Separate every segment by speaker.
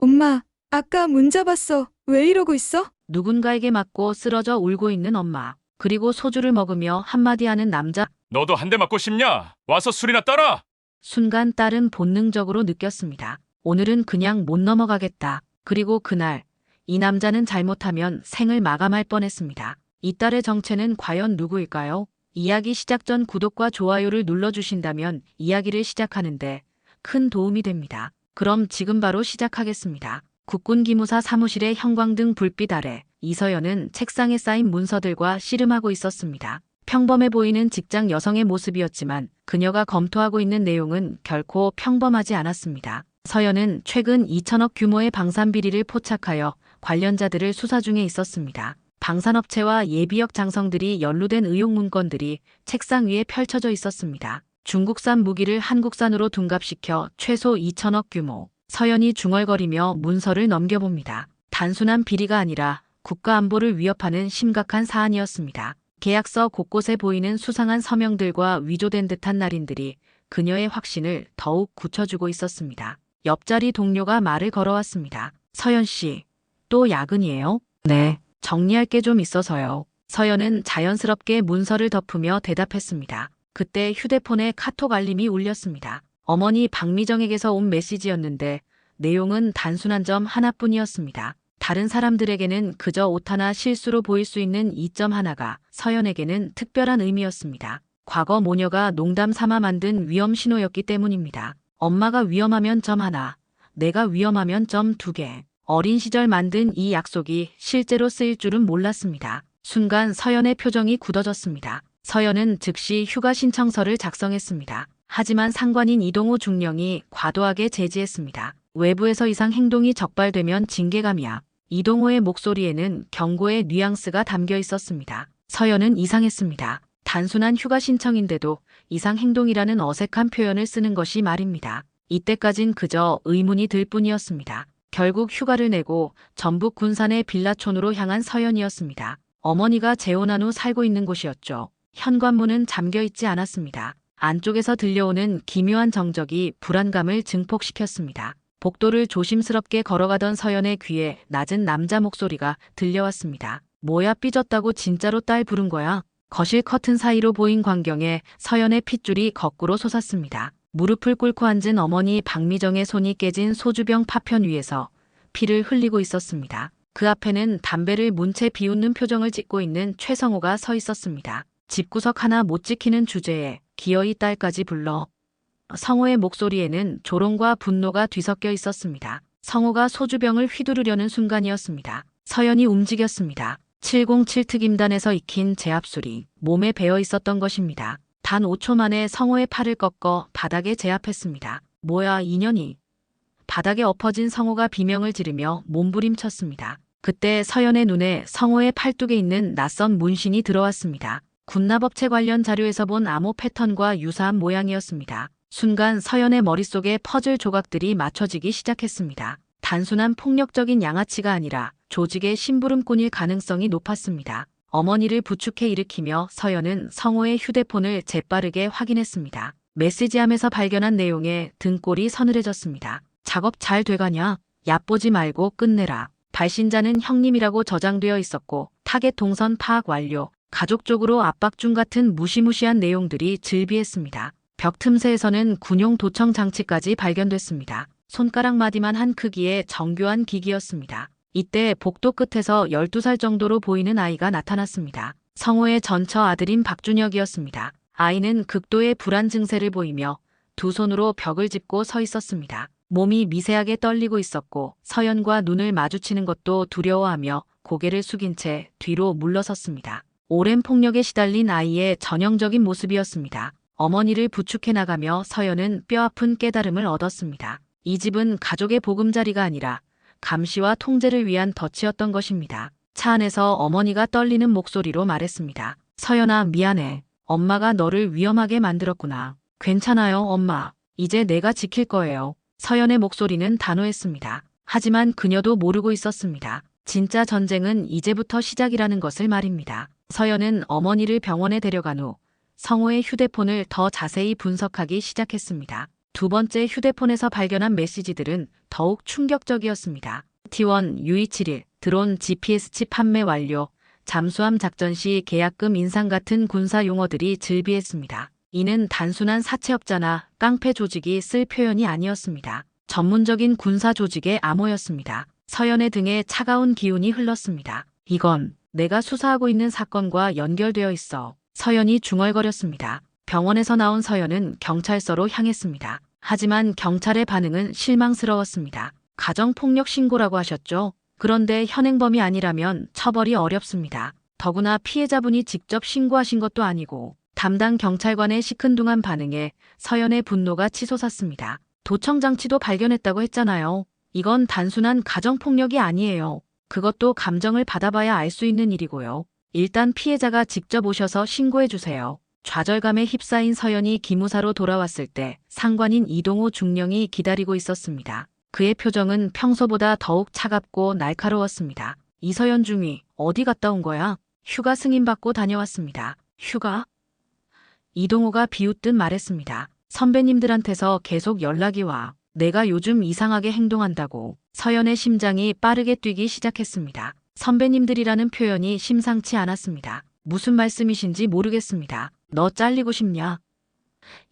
Speaker 1: 엄마, 아까 문 잡았어. 왜 이러고 있어?
Speaker 2: 누군가에게 맞고 쓰러져 울고 있는 엄마. 그리고 소주를 먹으며 한마디 하는 남자.
Speaker 3: 너도 한 대 맞고 싶냐? 와서 술이나 따라!
Speaker 2: 순간 딸은 본능적으로 느꼈습니다. 오늘은 그냥 못 넘어가겠다. 그리고 그날 이 남자는 잘못하면 생을 마감할 뻔했습니다. 이 딸의 정체는 과연 누구일까요? 이야기 시작 전 구독과 좋아요를 눌러주신다면 이야기를 시작하는데 큰 도움이 됩니다. 그럼 지금 바로 시작하겠습니다. 국군기무사 사무실의 형광등 불빛 아래 이서연은 책상에 쌓인 문서들과 씨름하고 있었습니다. 평범해 보이는 직장 여성의 모습이었지만 그녀가 검토하고 있는 내용은 결코 평범하지 않았습니다. 서연은 최근 2천억 규모의 방산 비리를 포착하여 관련자들을 수사 중에 있었습니다. 방산업체와 예비역 장성들이 연루된 의혹 문건들이 책상 위에 펼쳐져 있었습니다. 중국산 무기를 한국산으로 둔갑시켜 최소 2천억 규모. 서연이 중얼거리며 문서를 넘겨봅니다. 단순한 비리가 아니라 국가 안보를 위협하는 심각한 사안이었습니다. 계약서 곳곳에 보이는 수상한 서명들과 위조된 듯한 날인들이 그녀의 확신을 더욱 굳혀주고 있었습니다. 옆자리 동료가 말을 걸어왔습니다. 서연 씨, 또 야근이에요? 네, 정리할 게 좀 있어서요. 서연은 자연스럽게 문서를 덮으며 대답했습니다. 그때 휴대폰에 카톡 알림이 울렸습니다. 어머니 박미정에게서 온 메시지였는데 내용은 단순한 점 하나뿐이었습니다. 다른 사람들에게는 그저 오타나 실수로 보일 수 있는 이 점 하나가 서연에게는 특별한 의미였습니다. 과거 모녀가 농담 삼아 만든 위험 신호였기 때문입니다. 엄마가 위험하면 점 하나, 내가 위험하면 점 두 개. 어린 시절 만든 이 약속이 실제로 쓰일 줄은 몰랐습니다. 순간 서연의 표정이 굳어졌습니다. 서연은 즉시 휴가 신청서를 작성했습니다. 하지만 상관인 이동호 중령이 과도하게 제지했습니다. 외부에서 이상 행동이 적발되면 징계감이야. 이동호의 목소리에는 경고의 뉘앙스가 담겨 있었습니다. 서연은 이상했습니다. 단순한 휴가 신청인데도 이상 행동이라는 어색한 표현을 쓰는 것이 말입니다. 이때까진 그저 의문이 들 뿐이었습니다. 결국 휴가를 내고 전북 군산의 빌라촌으로 향한 서연이었습니다. 어머니가 재혼한 후 살고 있는 곳이었죠. 현관문은 잠겨 있지 않았습니다. 안쪽에서 들려오는 기묘한 정적이 불안감을 증폭시켰습니다. 복도를 조심스럽게 걸어가던 서연의 귀에 낮은 남자 목소리가 들려왔습니다. 뭐야 삐졌다고 진짜로 딸 부른 거야? 거실 커튼 사이로 보인 광경에 서연의 핏줄이 거꾸로 솟았습니다. 무릎을 꿇고 앉은 어머니 박미정의 손이 깨진 소주병 파편 위에서 피를 흘리고 있었습니다. 그 앞에는 담배를 문 채 비웃는 표정을 짓고 있는 최성호가 서 있었습니다. 집구석 하나 못 지키는 주제에 기어이 딸까지 불러. 성호의 목소리에는 조롱과 분노가 뒤섞여 있었습니다. 성호가 소주병을 휘두르려는 순간이었습니다. 서연이 움직였습니다. 707 특임단에서 익힌 제압술이 몸에 배어 있었던 것입니다. 단 5초 만에 성호의 팔을 꺾어 바닥에 제압했습니다. 뭐야 이년이. 바닥에 엎어진 성호가 비명을 지르며 몸부림쳤습니다. 그때 서연의 눈에 성호의 팔뚝에 있는 낯선 문신이 들어왔습니다. 군납업체 관련 자료에서 본 암호 패턴과 유사한 모양이었습니다. 순간 서연의 머릿속에 퍼즐 조각들이 맞춰지기 시작했습니다. 단순한 폭력적인 양아치가 아니라 조직의 심부름꾼일 가능성이 높았습니다. 어머니를 부축해 일으키며 서연은 성호의 휴대폰을 재빠르게 확인했습니다. 메시지함에서 발견한 내용에 등골이 서늘해졌습니다. 작업 잘 돼가냐? 얕보지 말고 끝내라. 발신자는 형님이라고 저장되어 있었고 타겟 동선 파악 완료. 가족 쪽으로 압박 중 같은 무시무시한 내용들이 즐비했습니다. 벽 틈새에서는 군용 도청 장치까지 발견됐습니다. 손가락 마디만 한 크기의 정교한 기기였습니다. 이때 복도 끝에서 12살 정도로 보이는 아이가 나타났습니다. 성호의 전처 아들인 박준혁이었습니다. 아이는 극도의 불안 증세를 보이며 두 손으로 벽을 짚고 서 있었습니다. 몸이 미세하게 떨리고 있었고 서연과 눈을 마주치는 것도 두려워하며 고개를 숙인 채 뒤로 물러섰습니다. 오랜 폭력에 시달린 아이의 전형적인 모습이었습니다. 어머니를 부축해 나가며 서연은 뼈아픈 깨달음을 얻었습니다. 이 집은 가족의 보금자리가 아니라 감시와 통제를 위한 덫이었던 것입니다. 차 안에서 어머니가 떨리는 목소리로 말했습니다. 서연아 미안해. 엄마가 너를 위험하게 만들었구나. 괜찮아요 엄마. 이제 내가 지킬 거예요. 서연의 목소리는 단호했습니다. 하지만 그녀도 모르고 있었습니다. 진짜 전쟁은 이제부터 시작이라는 것을 말입니다. 서연은 어머니를 병원에 데려간 후 성호의 휴대폰을 더 자세히 분석하기 시작했습니다. 두 번째 휴대폰에서 발견한 메시지들은 더욱 충격적이었습니다. T1 U271 드론 GPS 칩 판매 완료. 잠수함 작전 시 계약금 인상 같은 군사 용어들이 즐비했습니다. 이는 단순한 사채업자나 깡패 조직이 쓸 표현이 아니었습니다. 전문적인 군사 조직의 암호였습니다. 서연의 등에 차가운 기운이 흘렀습니다. 이건 내가 수사하고 있는 사건과 연결되어 있어. 서연이 중얼거렸습니다. 병원에서 나온 서연은 경찰서로 향했습니다. 하지만 경찰의 반응은 실망스러웠습니다. 가정폭력 신고라고 하셨죠? 그런데 현행범이 아니라면 처벌이 어렵습니다. 더구나 피해자분이 직접 신고하신 것도 아니고 담당 경찰관의 시큰둥한 반응에 서연의 분노가 치솟았습니다. 도청장치도 발견했다고 했잖아요. 이건 단순한 가정폭력이 아니에요. 그것도 감정을 받아봐야 알 수 있는 일이고요. 일단 피해자가 직접 오셔서 신고해주세요. 좌절감에 휩싸인 서연이 기무사로 돌아왔을 때 상관인 이동호 중령이 기다리고 있었습니다. 그의 표정은 평소보다 더욱 차갑고 날카로웠습니다. 이서연 중위, 어디 갔다 온 거야? 휴가 승인받고 다녀왔습니다. 휴가? 이동호가 비웃듯 말했습니다. 선배님들한테서 계속 연락이 와. 내가 요즘 이상하게 행동한다고. 서연의 심장이 빠르게 뛰기 시작했습니다. 선배님들이라는 표현이 심상치 않았습니다. 무슨 말씀이신지 모르겠습니다. 너 잘리고 싶냐?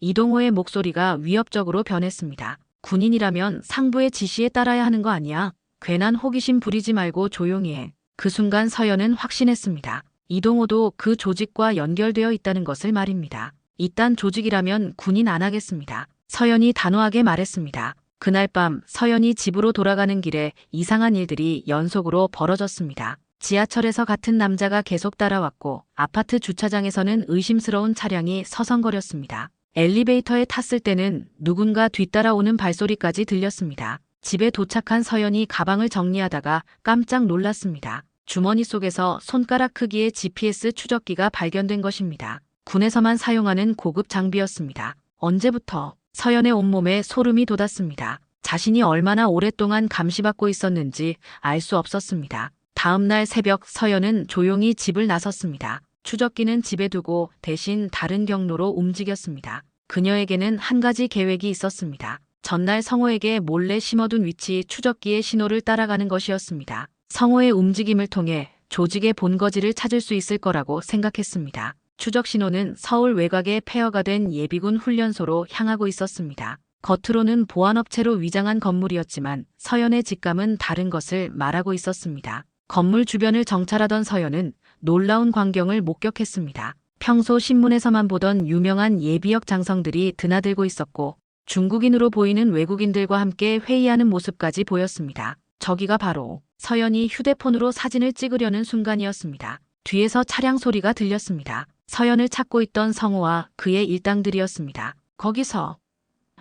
Speaker 2: 이동호의 목소리가 위협적으로 변했습니다. 군인이라면 상부의 지시에 따라야 하는 거 아니야? 괜한 호기심 부리지 말고 조용히 해. 그 순간 서연은 확신했습니다. 이동호도 그 조직과 연결되어 있다는 것을 말입니다. 이딴 조직이라면 군인 안 하겠습니다. 서연이 단호하게 말했습니다. 그날 밤 서연이 집으로 돌아가는 길에 이상한 일들이 연속으로 벌어졌습니다. 지하철에서 같은 남자가 계속 따라왔고 아파트 주차장에서는 의심스러운 차량이 서성거렸습니다. 엘리베이터에 탔을 때는 누군가 뒤따라오는 발소리까지 들렸습니다. 집에 도착한 서연이 가방을 정리하다가 깜짝 놀랐습니다. 주머니 속에서 손가락 크기의 GPS 추적기가 발견된 것입니다. 군에서만 사용하는 고급 장비였습니다. 언제부터? 서연의 온몸에 소름이 돋았습니다. 자신이 얼마나 오랫동안 감시받고 있었는지 알 수 없었습니다. 다음 날 새벽 서연은 조용히 집을 나섰습니다. 추적기는 집에 두고 대신 다른 경로로 움직였습니다. 그녀에게는 한 가지 계획이 있었습니다. 전날 성호에게 몰래 심어둔 위치 추적기의 신호를 따라가는 것이었습니다. 성호의 움직임을 통해 조직의 본거지를 찾을 수 있을 거라고 생각했습니다. 추적 신호는 서울 외곽의 폐허가 된 예비군 훈련소로 향하고 있었습니다. 겉으로는 보안업체로 위장한 건물이었지만 서연의 직감은 다른 것을 말하고 있었습니다. 건물 주변을 정찰하던 서연은 놀라운 광경을 목격했습니다. 평소 신문에서만 보던 유명한 예비역 장성들이 드나들고 있었고 중국인으로 보이는 외국인들과 함께 회의하는 모습까지 보였습니다. 저기가 바로 서연이 휴대폰으로 사진을 찍으려는 순간이었습니다. 뒤에서 차량 소리가 들렸습니다. 서연을 찾고 있던 성호와 그의 일당들이었습니다. 거기서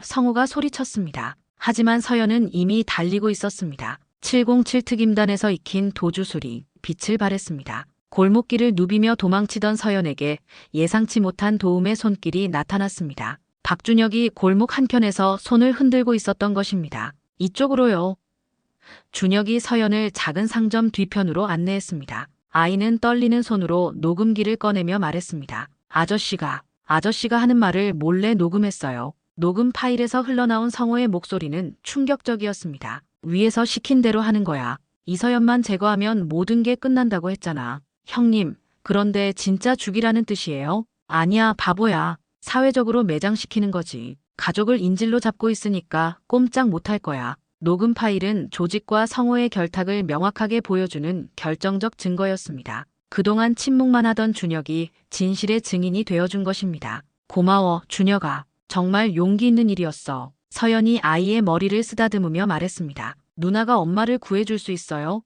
Speaker 2: 성호가 소리쳤습니다. 하지만 서연은 이미 달리고 있었습니다. 707 특임단에서 익힌 도주술이 빛을 발했습니다. 골목길을 누비며 도망치던 서연에게 예상치 못한 도움의 손길이 나타났습니다. 박준혁이 골목 한켠에서 손을 흔들고 있었던 것입니다. 이쪽으로요. 준혁이 서연을 작은 상점 뒤편으로 안내했습니다. 아이는 떨리는 손으로 녹음기를 꺼내며 말했습니다. 아저씨가 하는 말을 몰래 녹음했어요. 녹음 파일에서 흘러나온 성호의 목소리는 충격적이었습니다. 위에서 시킨 대로 하는 거야. 이서연만 제거하면 모든 게 끝난다고 했잖아. 형님, 그런데 진짜 죽이라는 뜻이에요? 아니야, 바보야. 사회적으로 매장시키는 거지. 가족을 인질로 잡고 있으니까 꼼짝 못할 거야. 녹음 파일은 조직과 성호의 결탁을 명확하게 보여주는 결정적 증거였습니다. 그동안 침묵만 하던 준혁이 진실의 증인이 되어준 것입니다. 고마워, 준혁아. 정말 용기 있는 일이었어. 서연이 아이의 머리를 쓰다듬으며 말했습니다. 누나가 엄마를 구해줄 수 있어요?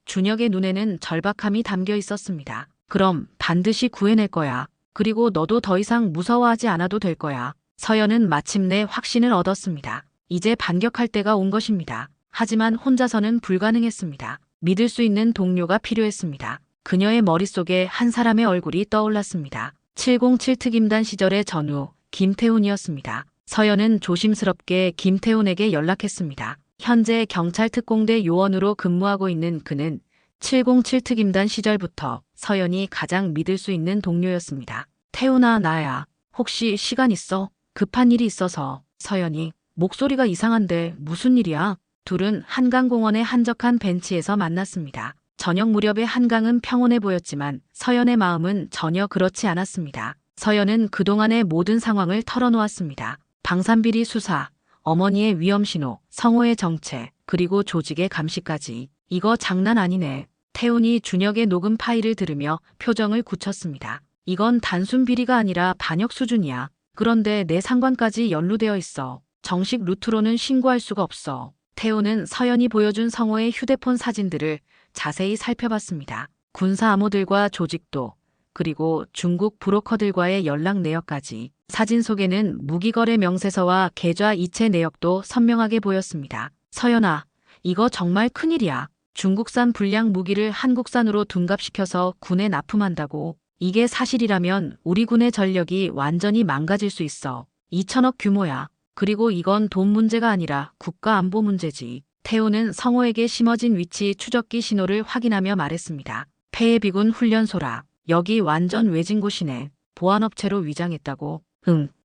Speaker 2: 준혁의 눈에는 절박함이 담겨 있었습니다. 그럼 반드시 구해낼 거야. 그리고 너도 더 이상 무서워하지 않아도 될 거야. 서연은 마침내 확신을 얻었습니다. 이제 반격할 때가 온 것입니다. 하지만 혼자서는 불가능했습니다. 믿을 수 있는 동료가 필요했습니다. 그녀의 머릿속에 한 사람의 얼굴이 떠올랐습니다. 707 특임단 시절의 전우, 김태훈이었습니다. 서연은 조심스럽게 김태훈에게 연락했습니다. 현재 경찰 특공대 요원으로 근무하고 있는 그는 707 특임단 시절부터 서연이 가장 믿을 수 있는 동료였습니다. 태훈아, 나야. 혹시 시간 있어? 급한 일이 있어서. 서연이, 목소리가 이상한데 무슨 일이야? 둘은 한강공원의 한적한 벤치에서 만났습니다. 저녁 무렵의 한강은 평온해 보였지만 서연의 마음은 전혀 그렇지 않았습니다. 서연은 그동안의 모든 상황을 털어놓았습니다. 방산비리 수사, 어머니의 위험신호, 성호의 정체, 그리고 조직의 감시까지. 이거 장난 아니네. 태훈이 준혁의 녹음 파일을 들으며 표정을 굳혔습니다. 이건 단순 비리가 아니라 반역 수준이야. 그런데 내 상관까지 연루되어 있어. 정식 루트로는 신고할 수가 없어. 태훈은 서연이 보여준 성호의 휴대폰 사진들을 자세히 살펴봤습니다. 군사 암호들과 조직도, 그리고 중국 브로커들과의 연락 내역까지. 사진 속에는 무기거래 명세서와 계좌 이체 내역도 선명하게 보였습니다. 서연아, 이거 정말 큰일이야. 중국산 불량 무기를 한국산으로 둔갑시켜서 군에 납품한다고. 이게 사실이라면 우리 군의 전력이 완전히 망가질 수 있어. 2천억 규모야. 그리고 이건 돈 문제가 아니라 국가 안보 문제지. 태우는 성호에게 심어진 위치 추적기 신호를 확인하며 말했습니다. 폐해비군 훈련소라. 여기 완전 외진 곳이네. 보안업체로 위장했다고.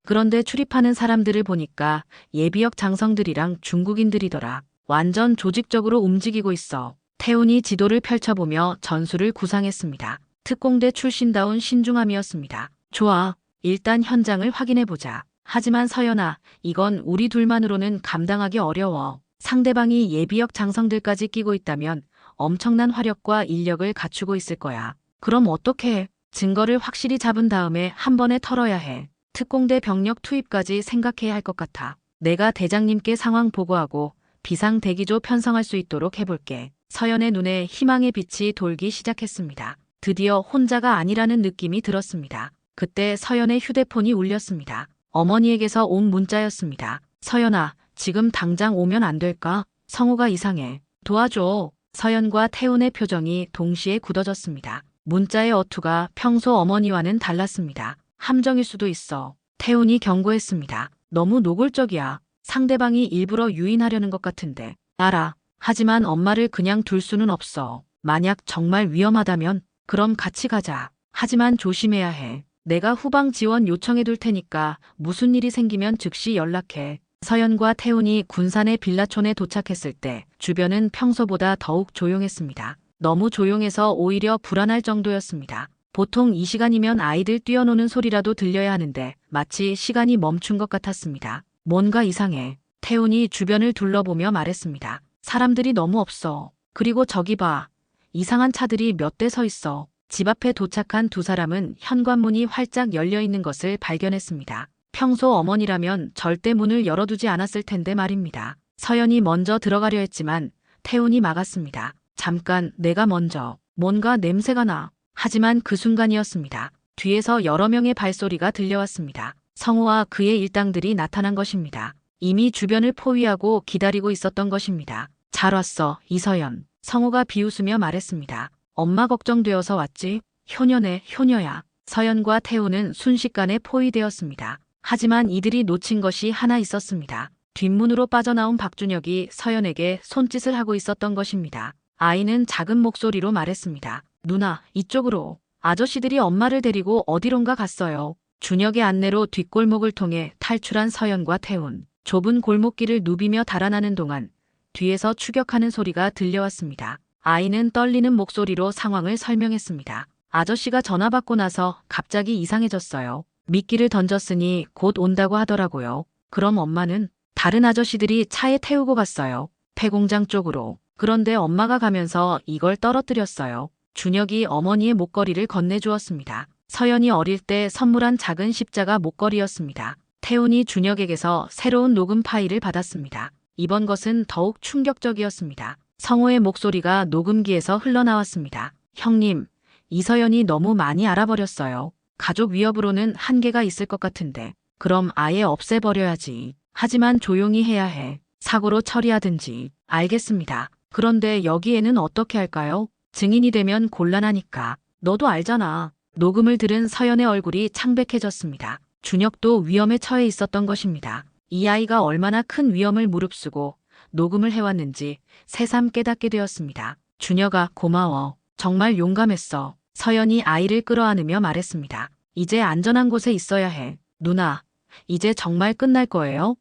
Speaker 2: 그런데 출입하는 사람들을 보니까 예비역 장성들이랑 중국인들이더라. 완전 조직적으로 움직이고 있어. 태훈이 지도를 펼쳐보며 전술을 구상했습니다. 특공대 출신다운 신중함이었습니다. 좋아. 일단 현장을 확인해보자. 하지만 서연아, 이건 우리 둘만으로는 감당하기 어려워. 상대방이 예비역 장성들까지 끼고 있다면 엄청난 화력과 인력을 갖추고 있을 거야. 그럼 어떻게 해? 증거를 확실히 잡은 다음에 한 번에 털어야 해. 특공대 병력 투입까지 생각해야 할 것 같아. 내가 대장님께 상황 보고하고 비상대기조 편성할 수 있도록 해볼게. 서연의 눈에 희망의 빛이 돌기 시작했습니다. 드디어 혼자가 아니라는 느낌이 들었습니다. 그때 서연의 휴대폰이 울렸습니다. 어머니에게서 온 문자였습니다. 서연아, 지금 당장 오면 안 될까? 성우가 이상해. 도와줘. 서연과 태훈의 표정이 동시에 굳어졌습니다. 문자의 어투가 평소 어머니와는 달랐습니다. 함정일 수도 있어. 태훈이 경고했습니다. 너무 노골적이야. 상대방이 일부러 유인하려는 것 같은데. 알아. 하지만 엄마를 그냥 둘 수는 없어. 만약 정말 위험하다면 그럼 같이 가자. 하지만 조심해야 해. 내가 후방 지원 요청해 둘 테니까 무슨 일이 생기면 즉시 연락해. 서연과 태훈이 군산의 빌라촌에 도착했을 때 주변은 평소보다 더욱 조용했습니다. 너무 조용해서 오히려 불안할 정도였습니다. 보통 이 시간이면 아이들 뛰어노는 소리라도 들려야 하는데 마치 시간이 멈춘 것 같았습니다. 뭔가 이상해. 태훈이 주변을 둘러보며 말했습니다. 사람들이 너무 없어. 그리고 저기 봐. 이상한 차들이 몇 대 서 있어. 집 앞에 도착한 두 사람은 현관문이 활짝 열려 있는 것을 발견했습니다. 평소 어머니라면 절대 문을 열어두지 않았을 텐데 말입니다. 서연이 먼저 들어가려 했지만 태훈이 막았습니다. 잠깐, 내가 먼저. 뭔가 냄새가 나. 하지만 그 순간이었습니다. 뒤에서 여러 명의 발소리가 들려왔습니다. 성우와 그의 일당들이 나타난 것입니다. 이미 주변을 포위하고 기다리고 있었던 것입니다. 잘 왔어, 이서연. 성우가 비웃으며 말했습니다. 엄마 걱정되어서 왔지? 효녀네, 효녀야. 서연과 태우는 순식간에 포위되었습니다. 하지만 이들이 놓친 것이 하나 있었습니다. 뒷문으로 빠져나온 박준혁이 서연에게 손짓을 하고 있었던 것입니다. 아이는 작은 목소리로 말했습니다. 누나, 이쪽으로. 아저씨들이 엄마를 데리고 어디론가 갔어요. 준혁의 안내로 뒷골목을 통해 탈출한 서연과 태훈. 좁은 골목길을 누비며 달아나는 동안 뒤에서 추격하는 소리가 들려왔습니다. 아이는 떨리는 목소리로 상황을 설명했습니다. 아저씨가 전화 받고 나서 갑자기 이상해졌어요. 미끼를 던졌으니 곧 온다고 하더라고요. 그럼 엄마는? 다른 아저씨들이 차에 태우고 갔어요. 폐공장 쪽으로. 그런데 엄마가 가면서 이걸 떨어뜨렸어요. 준혁이 어머니의 목걸이를 건네주었습니다. 서연이 어릴 때 선물한 작은 십자가 목걸이였습니다. 태훈이 준혁에게서 새로운 녹음 파일을 받았습니다. 이번 것은 더욱 충격적이었습니다. 성호의 목소리가 녹음기에서 흘러나왔습니다. 형님, 이서연이 너무 많이 알아버렸어요. 가족 위협으로는 한계가 있을 것 같은데. 그럼 아예 없애버려야지. 하지만 조용히 해야 해. 사고로 처리하든지. 알겠습니다. 그런데 여기에는 어떻게 할까요? 증인이 되면 곤란하니까. 너도 알잖아. 녹음을 들은 서연의 얼굴이 창백해졌습니다. 준혁도 위험에 처해 있었던 것입니다. 이 아이가 얼마나 큰 위험을 무릅쓰고 녹음을 해왔는지 새삼 깨닫게 되었습니다. 준혁아, 고마워. 정말 용감했어. 서연이 아이를 끌어안으며 말했습니다. 이제 안전한 곳에 있어야 해. 누나, 이제 정말 끝날 거예요?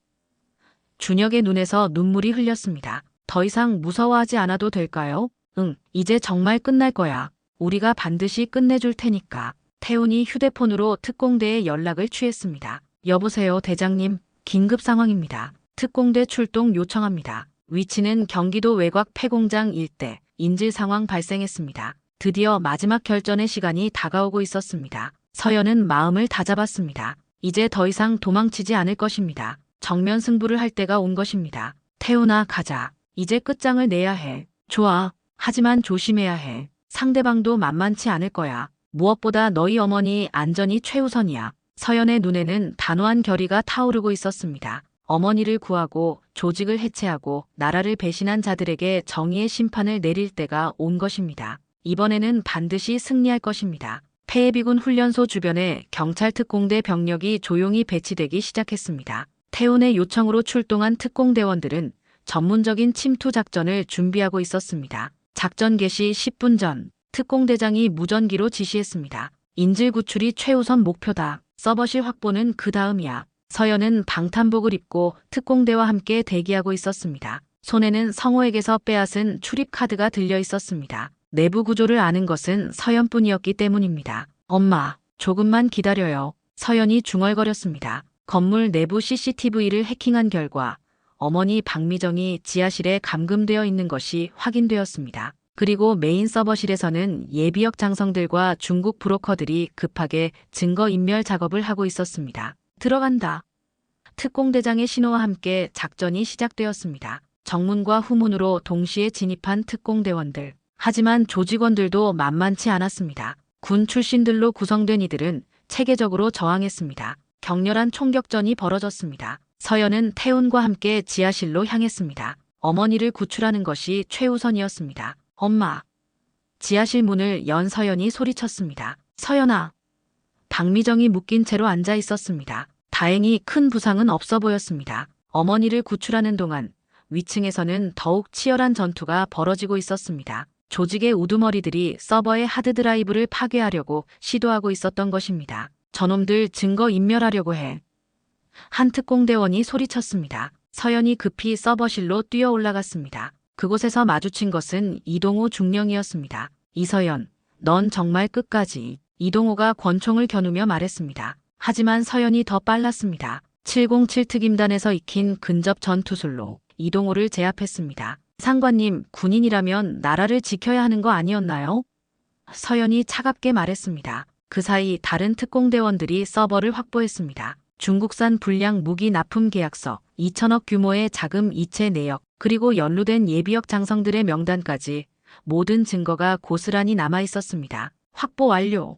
Speaker 2: 준혁의 눈에서 눈물이 흘렸습니다. 더 이상 무서워하지 않아도 될까요? 응, 이제 정말 끝날 거야. 우리가 반드시 끝내줄 테니까. 태훈이 휴대폰으로 특공대에 연락을 취했습니다. 여보세요, 대장님. 긴급 상황입니다. 특공대 출동 요청합니다. 위치는 경기도 외곽 폐공장 일대. 인질 상황 발생했습니다. 드디어 마지막 결전의 시간이 다가오고 있었습니다. 서연은 마음을 다잡았습니다. 이제 더 이상 도망치지 않을 것입니다. 정면 승부를 할 때가 온 것입니다. 태훈아, 가자. 이제 끝장을 내야 해. 좋아. 하지만 조심해야 해. 상대방도 만만치 않을 거야. 무엇보다 너희 어머니 안전이 최우선이야. 서연의 눈에는 단호한 결의가 타오르고 있었습니다. 어머니를 구하고 조직을 해체하고 나라를 배신한 자들에게 정의의 심판을 내릴 때가 온 것입니다. 이번에는 반드시 승리할 것입니다. 폐해비군 훈련소 주변에 경찰 특공대 병력이 조용히 배치되기 시작했습니다. 태훈의 요청으로 출동한 특공대원들은 전문적인 침투 작전을 준비하고 있었습니다. 작전 개시 10분 전 특공대장이 무전기로 지시했습니다. 인질 구출이 최우선 목표다. 서버실 확보는 그 다음이야. 서연은 방탄복을 입고 특공대와 함께 대기하고 있었습니다. 손에는 성호에게서 빼앗은 출입카드가 들려 있었습니다. 내부 구조를 아는 것은 서연뿐이었기 때문입니다. 엄마, 조금만 기다려요. 서연이 중얼거렸습니다. 건물 내부 CCTV를 해킹한 결과 어머니 박미정이 지하실에 감금되어 있는 것이 확인되었습니다. 그리고 메인 서버실에서는 예비역 장성들과 중국 브로커들이 급하게 증거인멸 작업을 하고 있었습니다. 들어간다. 특공대장의 신호와 함께 작전이 시작되었습니다. 정문과 후문으로 동시에 진입한 특공대원들. 하지만 조직원들도 만만치 않았습니다. 군 출신들로 구성된 이들은 체계적으로 저항했습니다. 격렬한 총격전이 벌어졌습니다. 서연은 태훈과 함께 지하실로 향했습니다. 어머니를 구출하는 것이 최우선이었습니다. 엄마. 지하실 문을 연 서연이 소리쳤습니다. 서연아. 박미정이 묶인 채로 앉아 있었습니다. 다행히 큰 부상은 없어 보였습니다. 어머니를 구출하는 동안 위층에서는 더욱 치열한 전투가 벌어지고 있었습니다. 조직의 우두머리들이 서버의 하드드라이브를 파괴하려고 시도하고 있었던 것입니다. 저놈들 증거 인멸하려고 해. 한 특공대원이 소리쳤습니다. 서연이 급히 서버실로 뛰어 올라갔습니다. 그곳에서 마주친 것은 이동호 중령이었습니다. 이서연, 넌 정말 끝까지. 이동호가 권총을 겨누며 말했습니다. 하지만 서연이 더 빨랐습니다. 707 특임단에서 익힌 근접 전투술로 이동호를 제압했습니다. 상관님, 군인이라면 나라를 지켜야 하는 거 아니었나요? 서연이 차갑게 말했습니다. 그 사이 다른 특공대원들이 서버를 확보했습니다. 중국산 불량 무기 납품 계약서, 2천억 규모의 자금 이체 내역, 그리고 연루된 예비역 장성들의 명단까지 모든 증거가 고스란히 남아 있었습니다. 확보 완료.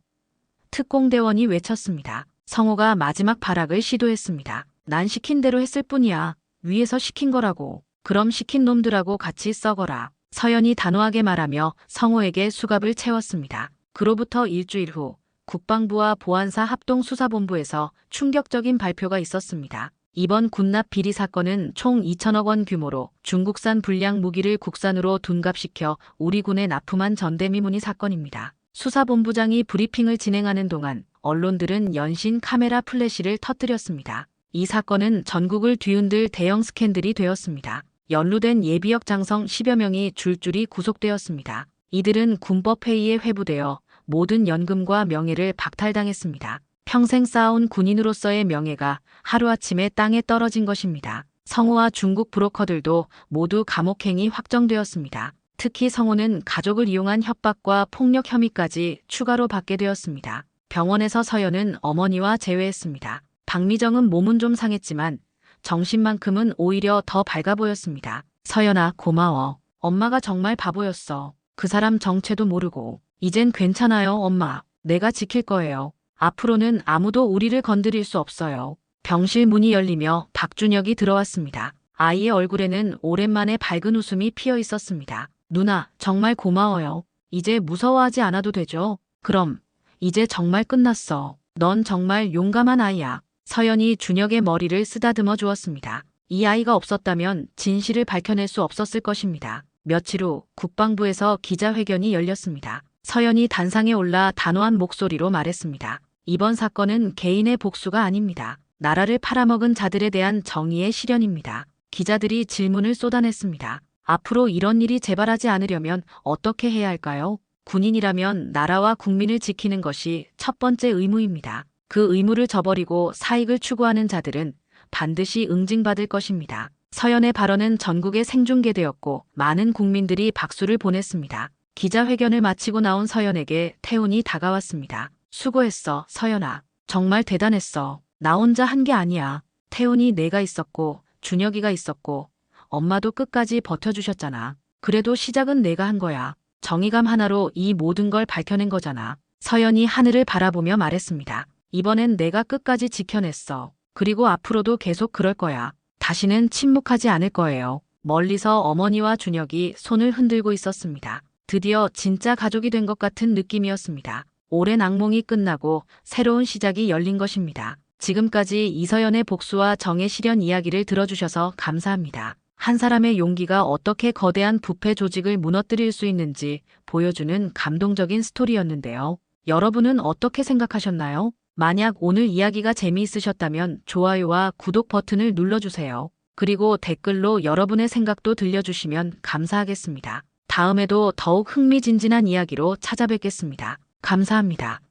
Speaker 2: 특공대원이 외쳤습니다. 성호가 마지막 발악을 시도했습니다. 난 시킨 대로 했을 뿐이야. 위에서 시킨 거라고. 그럼 시킨 놈들하고 같이 썩어라. 서연이 단호하게 말하며 성호에게 수갑을 채웠습니다. 그로부터 일주일 후 국방부와 보안사 합동수사본부에서 충격적인 발표가 있었습니다. 이번 군납 비리 사건은 총 2천억 원 규모로 중국산 불량 무기를 국산으로 둔갑시켜 우리 군에 납품한 전대미문의 사건입니다. 수사본부장이 브리핑을 진행하는 동안 언론들은 연신 카메라 플래시를 터뜨렸습니다. 이 사건은 전국을 뒤흔들 대형 스캔들이 되었습니다. 연루된 예비역 장성 10여 명이 줄줄이 구속되었습니다. 이들은 군법회의에 회부되어 모든 연금과 명예를 박탈당했습니다. 평생 쌓아온 군인으로서의 명예가 하루아침에 땅에 떨어진 것입니다. 성호와 중국 브로커들도 모두 감옥행이 확정되었습니다. 특히 성호는 가족을 이용한 협박과 폭력 혐의까지 추가로 받게 되었습니다. 병원에서 서연은 어머니와 재회했습니다. 박미정은 몸은 좀 상했지만 정신만큼은 오히려 더 밝아 보였습니다. 서연아, 고마워. 엄마가 정말 바보였어. 그 사람 정체도 모르고. 이젠 괜찮아요, 엄마. 내가 지킬 거예요. 앞으로는 아무도 우리를 건드릴 수 없어요. 병실 문이 열리며 박준혁이 들어왔습니다. 아이의 얼굴에는 오랜만에 밝은 웃음이 피어 있었습니다. 누나, 정말 고마워요. 이제 무서워하지 않아도 되죠? 그럼, 이제 정말 끝났어. 넌 정말 용감한 아이야. 서연이 준혁의 머리를 쓰다듬어 주었습니다. 이 아이가 없었다면 진실을 밝혀낼 수 없었을 것입니다. 며칠 후 국방부에서 기자회견이 열렸습니다. 서연이 단상에 올라 단호한 목소리로 말했습니다. 이번 사건은 개인의 복수가 아닙니다. 나라를 팔아먹은 자들에 대한 정의의 실현입니다. 기자들이 질문을 쏟아냈습니다. 앞으로 이런 일이 재발하지 않으려면 어떻게 해야 할까요? 군인이라면 나라와 국민을 지키는 것이 첫 번째 의무입니다. 그 의무를 저버리고 사익을 추구하는 자들은 반드시 응징받을 것입니다. 서연의 발언은 전국에 생중계되었고 많은 국민들이 박수를 보냈습니다. 기자회견을 마치고 나온 서연에게 태훈이 다가왔습니다. 수고했어, 서연아. 정말 대단했어. 나 혼자 한 게 아니야. 태훈이 내가 있었고 준혁이가 있었고 엄마도 끝까지 버텨주셨잖아. 그래도 시작은 내가 한 거야. 정의감 하나로 이 모든 걸 밝혀낸 거잖아. 서연이 하늘을 바라보며 말했습니다. 이번엔 내가 끝까지 지켜냈어. 그리고 앞으로도 계속 그럴 거야. 다시는 침묵하지 않을 거예요. 멀리서 어머니와 준혁이 손을 흔들고 있었습니다. 드디어 진짜 가족이 된 것 같은 느낌이었습니다. 오랜 악몽이 끝나고 새로운 시작이 열린 것입니다. 지금까지 이서연의 복수와 정의 실현 이야기를 들어주셔서 감사합니다. 한 사람의 용기가 어떻게 거대한 부패 조직을 무너뜨릴 수 있는지 보여주는 감동적인 스토리였는데요. 여러분은 어떻게 생각하셨나요? 만약 오늘 이야기가 재미있으셨다면 좋아요와 구독 버튼을 눌러주세요. 그리고 댓글로 여러분의 생각도 들려주시면 감사하겠습니다. 다음에도 더욱 흥미진진한 이야기로 찾아뵙겠습니다. 감사합니다.